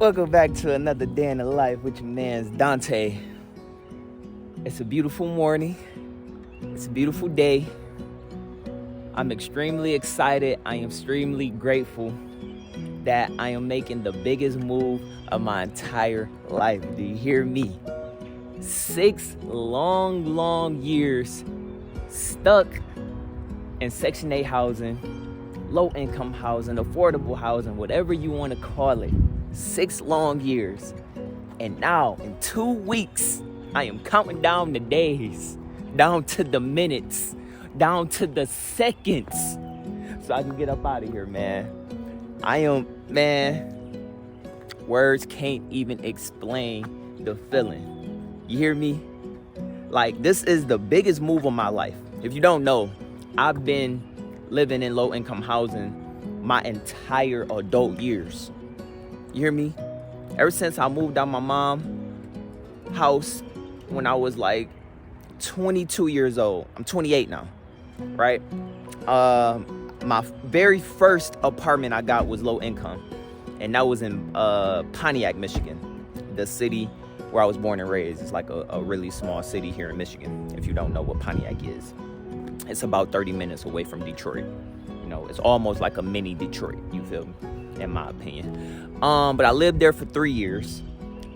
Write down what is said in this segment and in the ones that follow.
Welcome back to another day in the life with your man's Dante. It's a beautiful morning. It's a beautiful day. I'm extremely excited. I am extremely grateful that I am making the biggest move of my entire life. Do you hear me? 6 long years stuck in Section 8 housing, low-income housing, affordable housing, whatever you want to call it. 6 long years. And now, in 2 weeks, I am counting down the days, down to the minutes, down to the seconds, so I can get up out of here, man. Words can't even explain the feeling. You hear me? Like, this is the biggest move of my life. If you don't know, I've been living in low-income housing my entire adult years. You hear me? Ever since I moved out my mom's house when I was like 22 years old. I'm 28 now, right? My very first apartment I got was low income, and that was in Pontiac, Michigan, the city where I was born and raised. It's like a really small city here in Michigan, if you don't know what Pontiac is. It's about 30 minutes away from Detroit. You know, it's almost like a mini Detroit, you feel me, in my opinion. But I lived there for 3 years,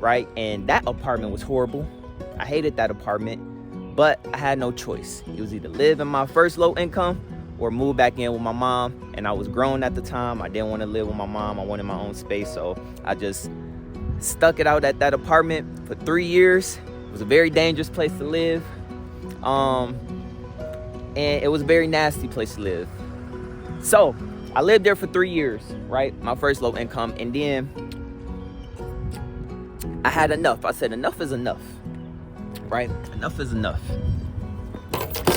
right? And that apartment was horrible. I hated that apartment, but I had no choice. It was either live in my first low income or move back in with my mom. And I was grown at the time. I didn't want to live with my mom. I wanted my own space. So I just stuck it out at that apartment for 3 years. It was a very dangerous place to live. And it was a very nasty place to live. So I lived there for 3 years, right? My first low income. And then I had enough. I said, enough is enough, right? Enough is enough.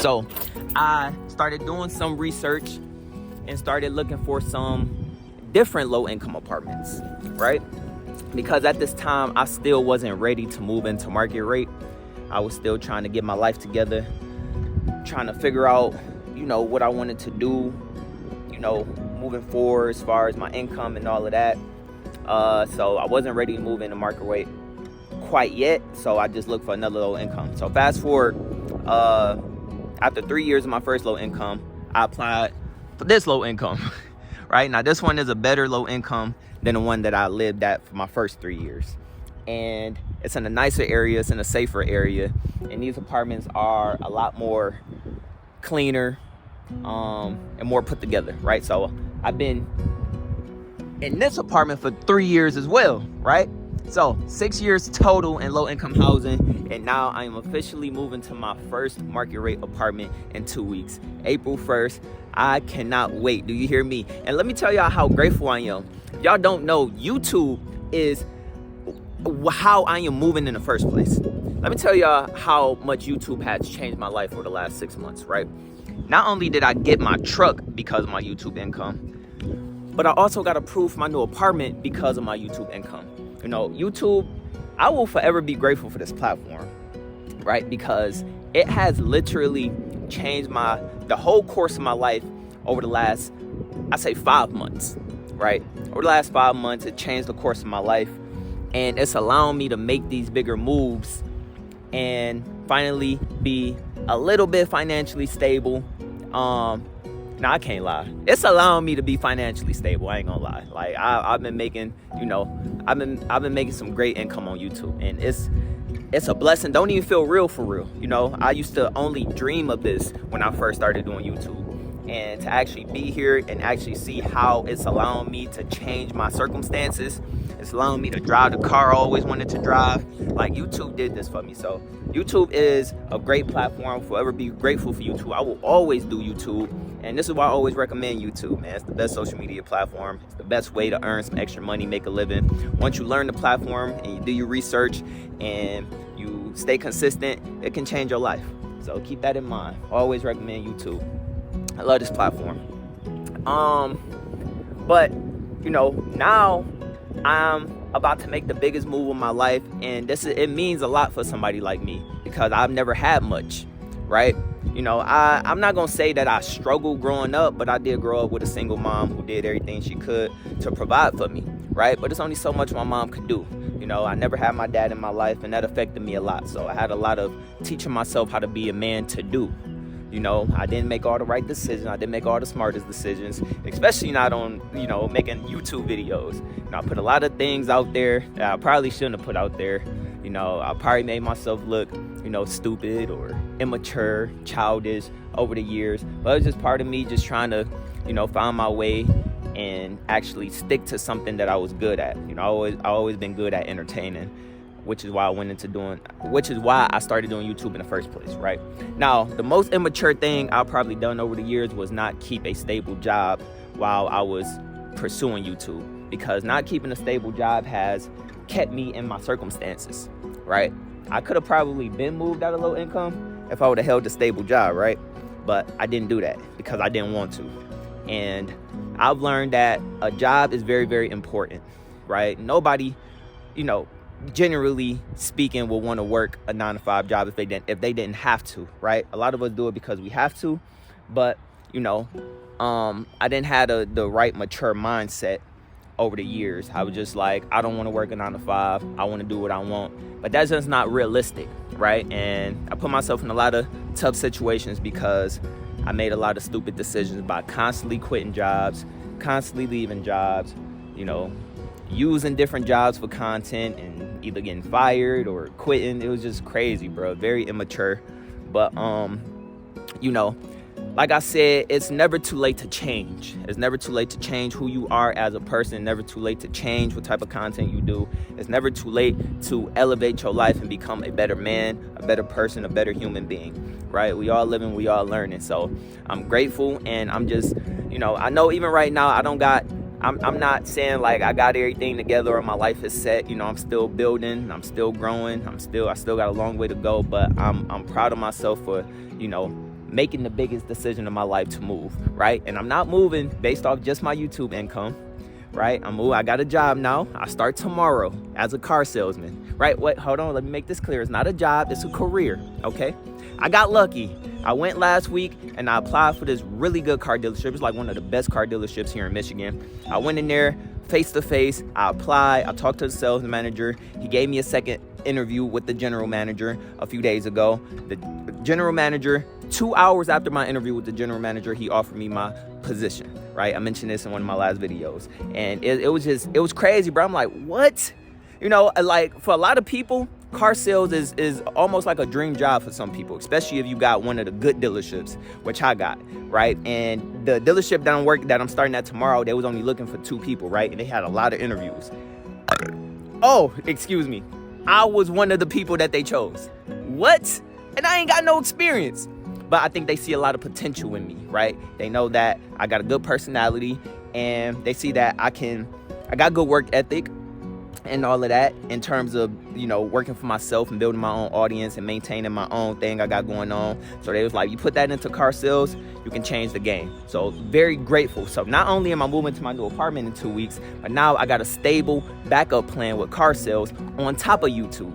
So I started doing some research and started looking for some different low income apartments, right? Because at this time, I still wasn't ready to move into market rate. I was still trying to get my life together, trying to figure out, what I wanted to do, moving forward as far as my income and all of that. So I wasn't ready to move into market rate quite yet. So I just looked for another low income. So fast forward, after 3 years of my first low income, I applied for this low income, right? Now this one is a better low income than the one that I lived at for my first 3 years. And it's in a nicer area, it's in a safer area. And these apartments are a lot more cleaner, and more put together, right? So I've been in this apartment for 3 years as well, right? So 6 years total in low income housing, and now I am officially moving to my first market rate apartment in 2 weeks, April 1st. I cannot wait. Do you hear me? And let me tell y'all how grateful I am. Y'all don't know, YouTube is how I am moving in the first place. Let me tell y'all how much YouTube has changed my life over the last 6 months, right? Not only did I get my truck because of my YouTube income, but I also got approved for my new apartment because of my YouTube income. YouTube, I will forever be grateful for this platform, right? Because it has literally changed the whole course of my life over the last, I say 5 months, right? Over the last 5 months, it changed the course of my life, and it's allowing me to make these bigger moves and finally be a little bit financially stable. No, I can't lie. It's allowing me to be financially stable. I ain't gonna lie. Like I've been making, I've been making some great income on YouTube, and it's a blessing. Don't even feel real for real. I used to only dream of this when I first started doing YouTube. And to actually be here and actually see how it's allowing me to change my circumstances. It's allowing me to drive the car I always wanted to drive. Like, YouTube did this for me. So YouTube is a great platform. I'll forever be grateful for YouTube. I will always do YouTube. And this is why I always recommend YouTube, man. It's the best social media platform. It's the best way to earn some extra money, make a living. Once you learn the platform and you do your research and you stay consistent, it can change your life. So keep that in mind. I always recommend YouTube. I love this platform. But now I'm about to make the biggest move of my life, and it means a lot for somebody like me because I've never had much, right? I'm not gonna say that I struggled growing up, but I did grow up with a single mom who did everything she could to provide for me, right? But it's only so much my mom could do. You know, I never had my dad in my life, and that affected me a lot. So I had a lot of teaching myself how to be a man to do. You know, I didn't make all the right decisions. I didn't make all the smartest decisions, especially not on, you know, making YouTube videos. You know, I put a lot of things out there that I probably shouldn't have put out there. You know, I probably made myself look, you know, stupid or immature, childish over the years. But it was just part of me just trying to, you know, find my way and actually stick to something that I was good at. You know, I always been good at entertaining, which is why I started doing YouTube in the first place, right? Now, the most immature thing I've probably done over the years was not keep a stable job while I was pursuing YouTube, because not keeping a stable job has kept me in my circumstances, right? I could have probably been moved out of low income if I would have held a stable job, right? But I didn't do that because I didn't want to. And I've learned that a job is very, very important, right? Nobody, you know, generally speaking, will want to work a 9-to-5 job if they didn't have to, right? A lot of us do it because we have to, but you know, I didn't have the right mature mindset over the years. I was just like, I don't want to work a 9-to-5. I want to do what I want, but that's just not realistic, right? And I put myself in a lot of tough situations because I made a lot of stupid decisions by constantly quitting jobs, constantly leaving jobs, you know, using different jobs for content and either getting fired or quitting. It was just crazy, bro. Very immature. But you know, like I said, it's never too late to change. It's never too late to change who you are as a person. Never too late to change what type of content you do. It's never too late to elevate your life and become a better man, a better person, a better human being, right? We all living, we all learning. So I'm grateful, and I'm just, you know, I know even right now I'm not saying like I got everything together or my life is set. You know, I'm still building, I'm still growing, I still got a long way to go, but I'm proud of myself for, you know, making the biggest decision of my life to move, right? And I'm not moving based off just my YouTube income, right? I got a job now. I start tomorrow as a car salesman, right? Wait, hold on, let me make this clear. It's not a job, it's a career, okay? I got lucky. I went last week and I applied for this really good car dealership. It's like one of the best car dealerships here in Michigan. I went in there face to face. I applied. I talked to the sales manager. He gave me a second interview with the general manager a few days ago. The general manager, 2 hours after my interview with the general manager, he offered me my position, right? I mentioned this in one of my last videos. And it was crazy, bro. I'm like, what? You know, like for a lot of people, car sales is almost like a dream job for some people, especially if you got one of the good dealerships, which I got, right? And the dealership that I'm starting at tomorrow, they was only looking for 2 people, right? And they had a lot of interviews. Oh, excuse me. I was one of the people that they chose. What? And I ain't got no experience. But I think they see a lot of potential in me, right? They know that I got a good personality, and they see that I got good work ethic and all of that in terms of, you know, working for myself and building my own audience and maintaining my own thing I got going on. So they was like, you put that into car sales, you can change the game. So very grateful. So not only am I moving to my new apartment in 2 weeks, but now I got a stable backup plan with car sales on top of YouTube,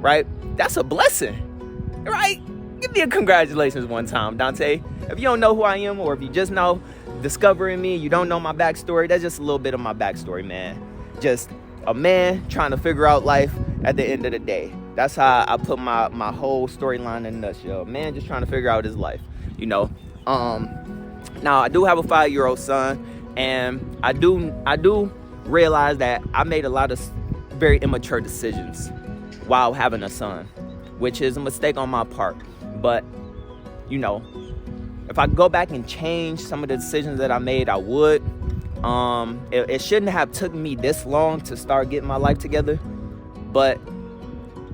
right? That's a blessing, right? Give me a congratulations one time, Dante. If you don't know who I am, or if you just now discovering me, you don't know my backstory, that's just a little bit of my backstory, man. Just a man trying to figure out life at the end of the day. That's how I put my whole storyline in a nutshell. Man just trying to figure out his life, you know. Now I do have a 5-year-old son, and I do realize that I made a lot of very immature decisions while having a son, which is a mistake on my part. But, you know, if I go back and change some of the decisions that I made, I would. It shouldn't have took me this long to start getting my life together. But,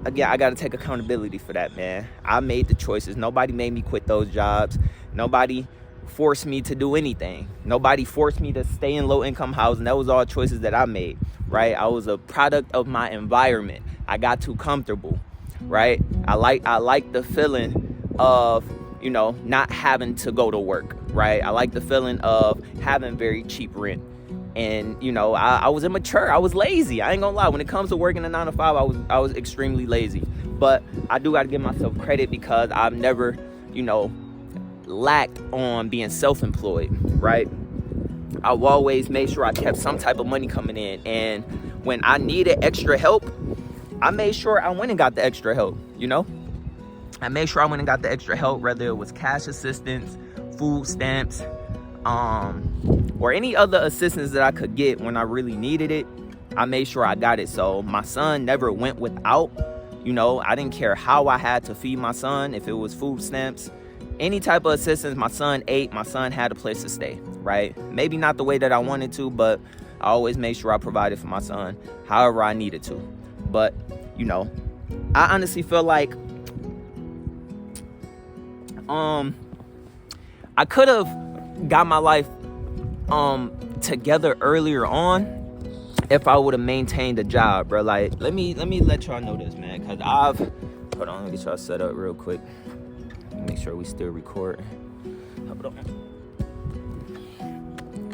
again, I got to take accountability for that, man. I made the choices. Nobody made me quit those jobs. Nobody forced me to do anything. Nobody forced me to stay in low-income housing. That was all choices that I made, right? I was a product of my environment. I got too comfortable, right? I like the feeling of, you know, not having to go to work, right? I like the feeling of having very cheap rent. And, you know, I was immature. I was lazy. I ain't gonna lie. When it comes to working a 9-to-5, I was extremely lazy. But I do got to give myself credit because I've never, you know, lacked on being self-employed, right? I always made sure I kept some type of money coming in. And when I needed extra help, I made sure I went and got the extra help, you know? I made sure I went and got the extra help, whether it was cash assistance, food stamps, or any other assistance that I could get when I really needed it. I made sure I got it. So my son never went without. You know, I didn't care how I had to feed my son, if it was food stamps, any type of assistance. My son ate, my son had a place to stay, right? Maybe not the way that I wanted to, but I always made sure I provided for my son however I needed to. But, you know, I honestly feel like I could have got my life together earlier on if I would have maintained a job, bro. Like, let me let y'all know this, man, because hold on, let me get y'all set up real quick. Make sure we still record. Hold on.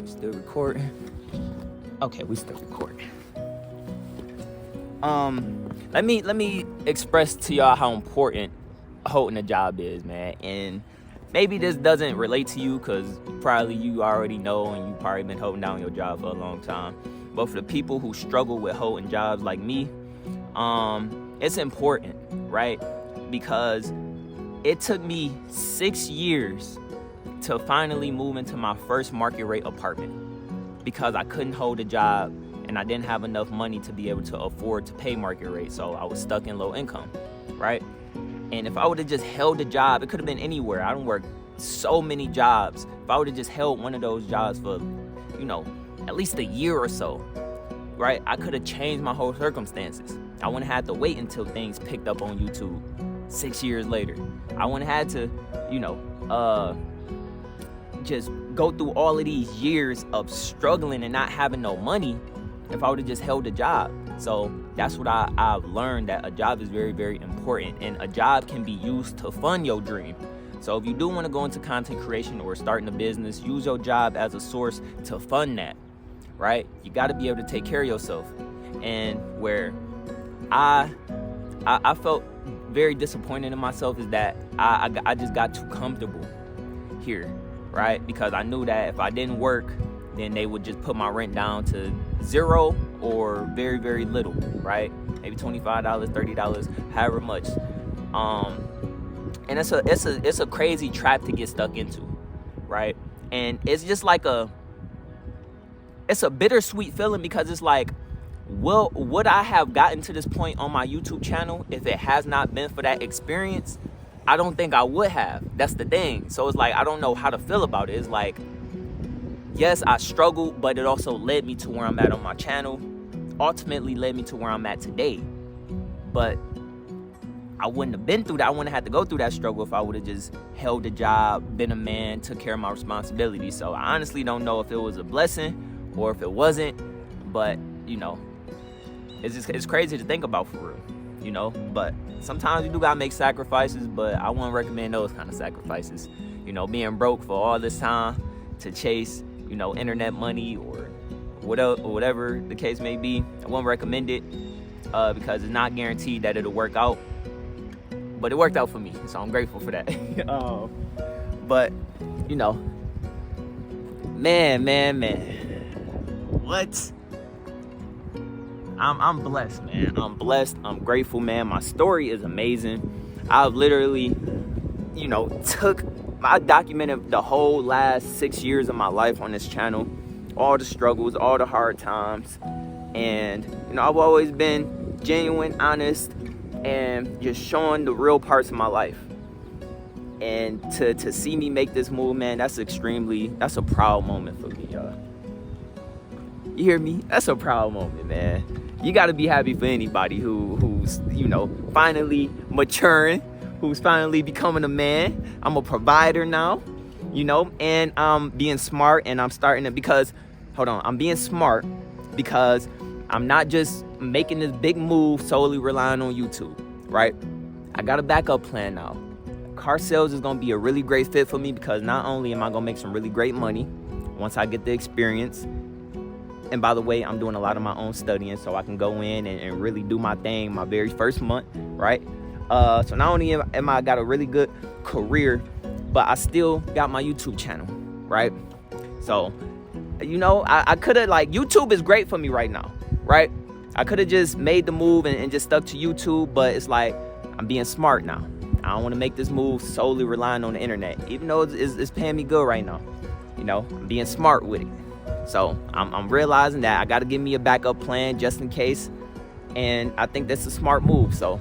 Still recording. Okay, we still recording. Let me express to y'all how important holding a job is, man. And maybe this doesn't relate to you because probably you already know and you've probably been holding down your job for a long time. But for the people who struggle with holding jobs like me, it's important, right? Because it took me 6 years to finally move into my first market rate apartment because I couldn't hold a job and I didn't have enough money to be able to afford to pay market rate. So I was stuck in low income, right? And if I would have just held a job, it could have been anywhere. I don't work so many jobs. If I would have just held one of those jobs for, you know, at least a year or so, right? I could have changed my whole circumstances. I wouldn't have had to wait until things picked up on YouTube 6 years later. I wouldn't have had to, you know, just go through all of these years of struggling and not having no money if I would have just held a job. So that's what I've learned, that a job is very, very important, and a job can be used to fund your dream. So if you do want to go into content creation or starting a business, use your job as a source to fund that, right? You got to be able to take care of yourself. And where I felt very disappointed in myself is that I just got too comfortable here, right? Because I knew that if I didn't work, then they would just put my rent down to zero or very, very little, right? Maybe $25, $30, however much. And it's a crazy trap to get stuck into, right? And it's just like it's a bittersweet feeling because it's like, well, would I have gotten to this point on my YouTube channel if it has not been for that experience? I don't think I would have. That's the thing. So it's like, I don't know how to feel about it. It's like, yes, I struggled, but it also led me to where I'm at on my channel. Ultimately led me to where I'm at today. But I wouldn't have been through that. I wouldn't have had to go through that struggle if I would have just held a job, been a man, took care of my responsibilities. So I honestly don't know if it was a blessing or if it wasn't. But, you know, it's crazy to think about for real, you know. But sometimes you do gotta make sacrifices, but I wouldn't recommend those kind of sacrifices. You know, being broke for all this time to chase, you know, internet money or whatever the case may be, I wouldn't recommend it because it's not guaranteed that it'll work out. But it worked out for me, so I'm grateful for that. But, you know, man, what? I'm blessed, man. I'm blessed. I'm grateful, man. My story is amazing. I've literally, you know, I documented the whole last 6 years of my life on this channel, all the struggles, all the hard times, and, you know, I've always been genuine, honest, and just showing the real parts of my life. And to see me make this move, man, that's a proud moment for me, y'all. You hear me? That's a proud moment, man. You got to be happy for anybody who's, you know, finally maturing, who's finally becoming a man. I'm a provider now, you know, and I'm being smart, and I'm starting to, because, I'm being smart because I'm not just making this big move solely relying on YouTube, right? I got a backup plan now. Car sales is going to be a really great fit for me because not only am I going to make some really great money once I get the experience, and by the way, I'm doing a lot of my own studying so I can go in and really do my thing my very first month, right? So not only am I got a really good career, but I still got my YouTube channel, right? So you know, I could have, like, YouTube is great for me right now, right? I could have just made the move and just stuck to YouTube, but it's like, I'm being smart now. I don't want to make this move solely relying on the internet, even though it's paying me good right now. You know, I'm being smart with it. So I'm realizing that I got to give me a backup plan just in case. And I think that's a smart move. So,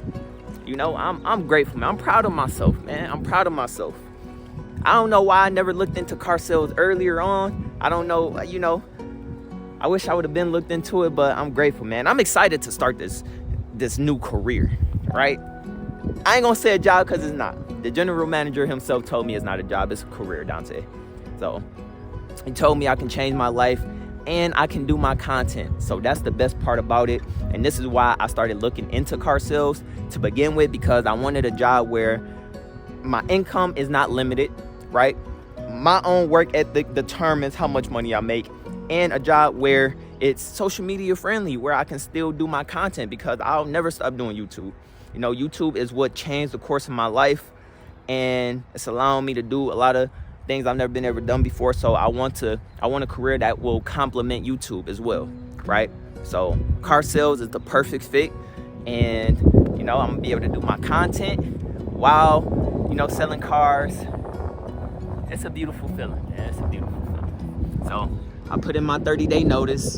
you know, I'm grateful, man. I'm proud of myself, man. I'm proud of myself. I don't know why I never looked into car sales earlier on. I don't know, you know, I wish I would have been looked into it, but I'm grateful, man. I'm excited to start this new career, right? I ain't gonna say a job because it's not. The general manager himself told me it's not a job, it's a career, Dante. So he told me I can change my life and I can do my content. So that's the best part about it. And this is why I started looking into car sales to begin with, because I wanted a job where my income is not limited, right? My own work ethic determines how much money I make, and a job where it's social media friendly, where I can still do my content, because I'll never stop doing YouTube. You know, YouTube is what changed the course of my life, and it's allowing me to do a lot of things I've never been able to done before. So I want a career that will complement YouTube as well, right? So car sales is the perfect fit, and you know, I'm gonna be able to do my content while, you know, selling cars. It's a beautiful feeling, man. It's a beautiful feeling. So I put in my 30-day notice.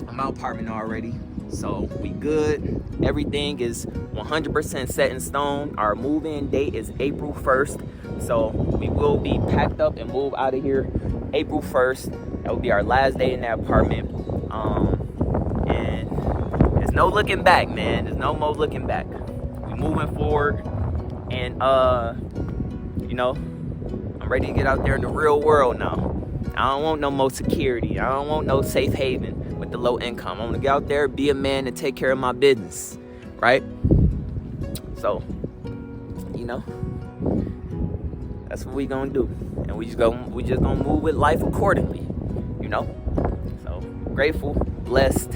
I'm out apartment already, so we good. Everything is 100% set in stone. Our move-in date is April 1st. So we will be packed up and move out of here April 1st. That will be our last day in that apartment. And there's no looking back, man. There's no more looking back. We moving forward, and you know, I'm ready to get out there in the real world now. I don't want no more security. I don't want no safe haven with the low income. I want to get out there, be a man, and take care of my business, right? So, you know, that's what we gonna do, and we just gonna move with life accordingly, you know. So grateful, blessed,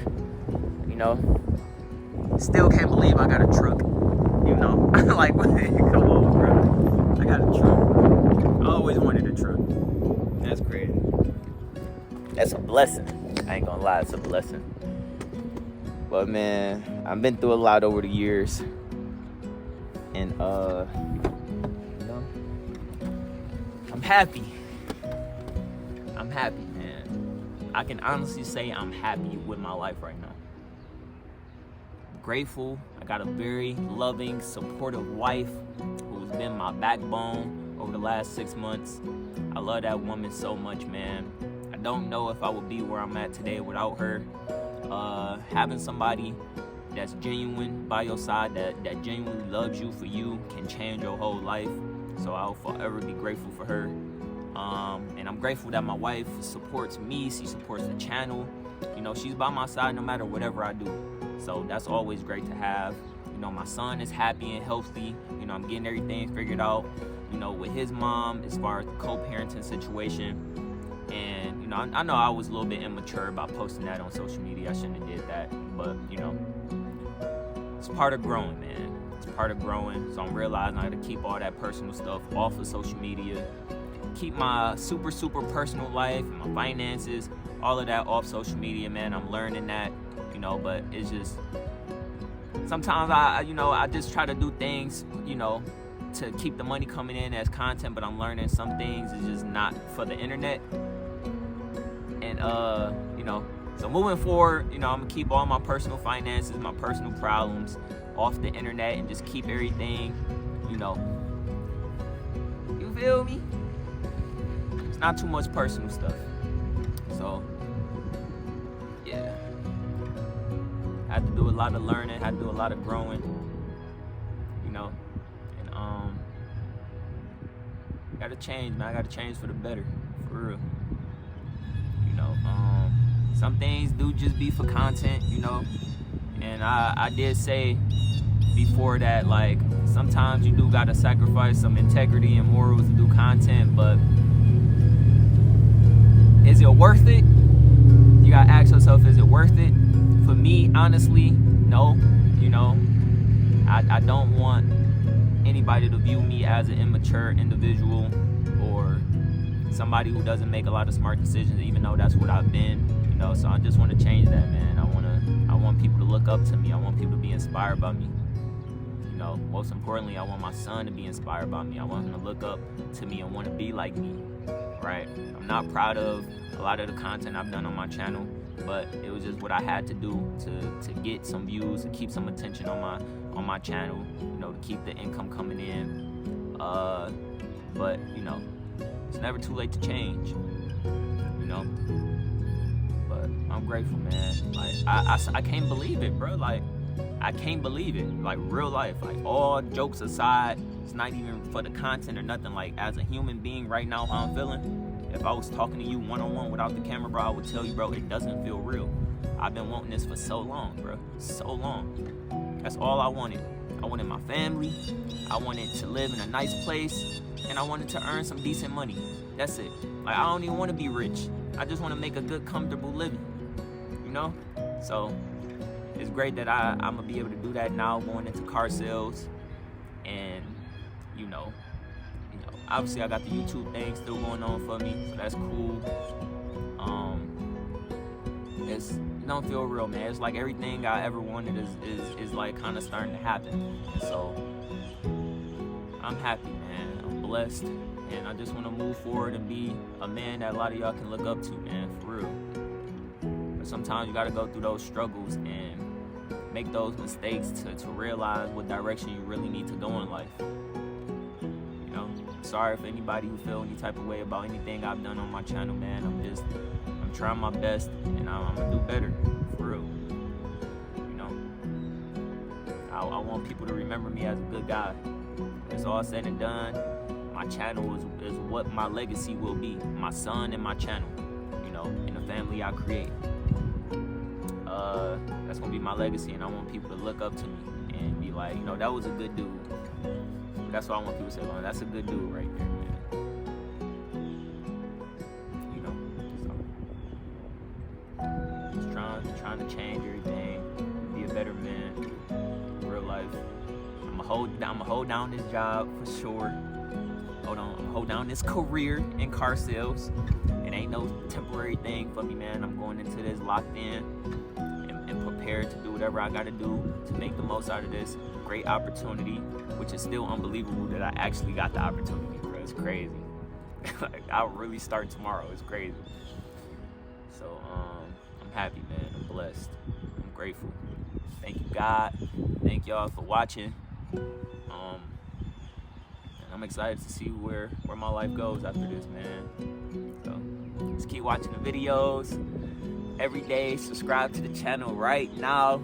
you know. Still can't believe I got a truck, you know. Like, come on, bro. I got a truck. I always wanted a truck. That's crazy. That's a blessing. I ain't gonna lie, it's a blessing. But man, I've been through a lot over the years, and you know, I'm happy. I'm happy, man. I can honestly say I'm happy with my life right now. I'm grateful. I got a very loving, supportive wife who's been my backbone over the last 6 months. I love that woman so much, man. I don't know if I would be where I'm at today without her. Having somebody that's genuine by your side, that genuinely loves you for you, can change your whole life. So I'll forever be grateful for her. And I'm grateful that my wife supports me. She supports the channel. You know, she's by my side no matter whatever I do. So that's always great to have. You know, my son is happy and healthy. You know, I'm getting everything figured out, you know, with his mom as far as the co-parenting situation. And, you know, I know I was a little bit immature about posting that on social media. I shouldn't have did that. But, you know, it's part of growing, man. It's part of growing. So I'm realizing I got to keep all that personal stuff off of social media. Keep my super personal life and my finances, all of that off social media, man. I'm learning that, you know, but it's just, sometimes I just try to do things, you know, to keep the money coming in as content, but I'm learning some things is just not for the internet. And you know, so moving forward, you know, I'm gonna keep all my personal finances, my personal problems off the internet, and just keep everything, you know, you feel me? It's not too much personal stuff. So yeah, I had to do a lot of learning, had to do a lot of growing, you know. Gotta change, man. I gotta change for the better, for real. You know, some things do just be for content, you know. And I did say before that, like, sometimes you do gotta sacrifice some integrity and morals to do content, but is it worth it? You gotta ask yourself, is it worth it? For me, honestly, no. You know, I don't want anybody to view me as an immature individual, or somebody who doesn't make a lot of smart decisions, even though that's what I've been, you know. So I just want to change that, man. I want people to look up to me. I want people to be inspired by me. You know, most importantly, I want my son to be inspired by me. I want him to look up to me and want to be like me, right? I'm not proud of a lot of the content I've done on my channel, but it was just what I had to do to get some views, to keep some attention on my channel, you know, to keep the income coming in. But you know, it's never too late to change, you know. But I'm grateful, man. Like I can't believe it, bro. Like I can't believe it. Like real life, like all jokes aside, it's not even for the content or nothing. Like as a human being right now, how I'm feeling. If I was talking to you one-on-one without the camera, bro, I would tell you, bro, it doesn't feel real. I've been wanting this for so long, bro. So long. That's all I wanted. I wanted my family. I wanted to live in a nice place. And I wanted to earn some decent money. That's it. Like, I don't even want to be rich. I just want to make a good, comfortable living. You know? So, it's great that I'm going to be able to do that now, going into car sales. And, you know, obviously I got the YouTube thing still going on for me, so that's cool. It don't feel real, man. It's like everything I ever wanted is like kind of starting to happen. So I'm happy, man. I'm blessed, and I just want to move forward and be a man that a lot of y'all can look up to, man, for real. But sometimes you got to go through those struggles and make those mistakes to realize what direction you really need to go in life. Sorry if anybody who feel any type of way about anything I've done on my channel, man. I'm trying my best, and I'm gonna do better, for real. You know, I want people to remember me as a good guy. It's all said and done, my channel is what my legacy will be. My son and my channel, you know, and the family I create. That's gonna be my legacy, and I want people to look up to me and be like, you know, that was a good dude. That's what I want people to say, well, that's a good dude right there, man. You know, so just trying to change everything, be a better man, real life. I'm gonna hold down this job for sure. I'm gonna hold down this career in car sales. It ain't no temporary thing for me, man. I'm going into this locked in and prepared to do whatever I gotta do to make the most out of this great opportunity, which is still unbelievable that I actually got the opportunity, bro. It's crazy. Like, I'll really start tomorrow. It's crazy. So I'm happy, man. I'm blessed. I'm grateful. Thank you, God. Thank y'all for watching. And I'm excited to see where my life goes after this, man. So just keep watching the videos every day. Subscribe to the channel right now.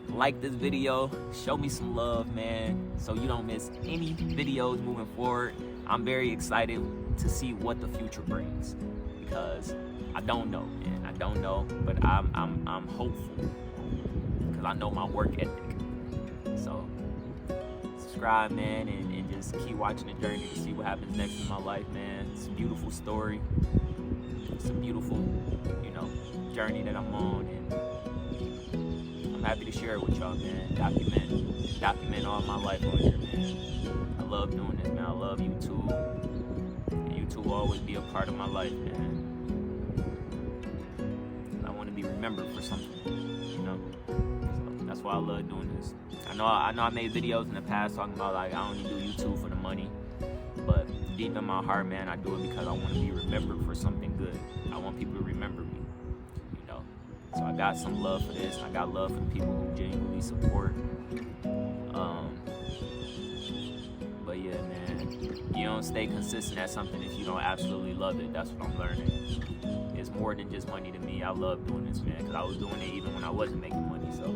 Like this video, show me some love, man, so you don't miss any videos moving forward. I'm very excited to see what the future brings, because I don't know, man. I don't know, but I'm hopeful, because I know my work ethic. So subscribe, man, and just keep watching the journey to see what happens next in my life, man. It's a beautiful story. It's a beautiful, you know, journey that I'm on, and I'm happy to share it with y'all, man. Document all my life on here, man. I love doing this, man. I love YouTube. And YouTube will always be a part of my life, man. I want to be remembered for something, you know? So that's why I love doing this. I know I made videos in the past talking about, like, I only do YouTube for the money. But deep in my heart, man, I do it because I want to be remembered for something good. I want people to remember me. So I got some love for this. I got love for the people who genuinely support. But yeah, man, you don't stay consistent at something if you don't absolutely love it. That's what I'm learning. It's more than just money to me. I love doing this, man, because I was doing it even when I wasn't making money. So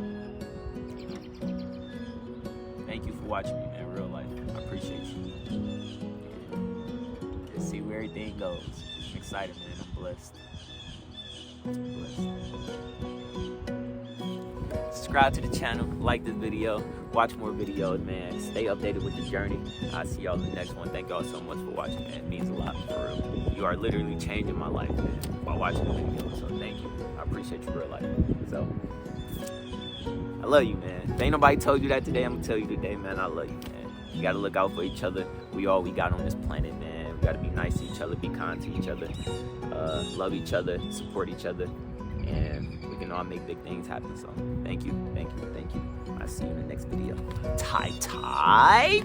thank you for watching me, man. Real life. I appreciate you. And just see where everything goes. I'm excited, man. I'm blessed. Subscribe to the channel, like this video, watch more videos, man. Stay updated with the journey. I'll see y'all in the next one. Thank y'all so much for watching, man. It means a lot, for real. You are literally changing my life, man, by watching the video. So thank you. I appreciate you, real life. So I love you, man. If ain't nobody told you that today, I'm gonna tell you today, man. I love you, man. You gotta look out for each other. We all we got on this planet, man. We gotta be nice to each other, be kind to each other, love each other, support each other, and we can all make big things happen. So thank you, thank you, thank you. I'll see you in the next video. Ty.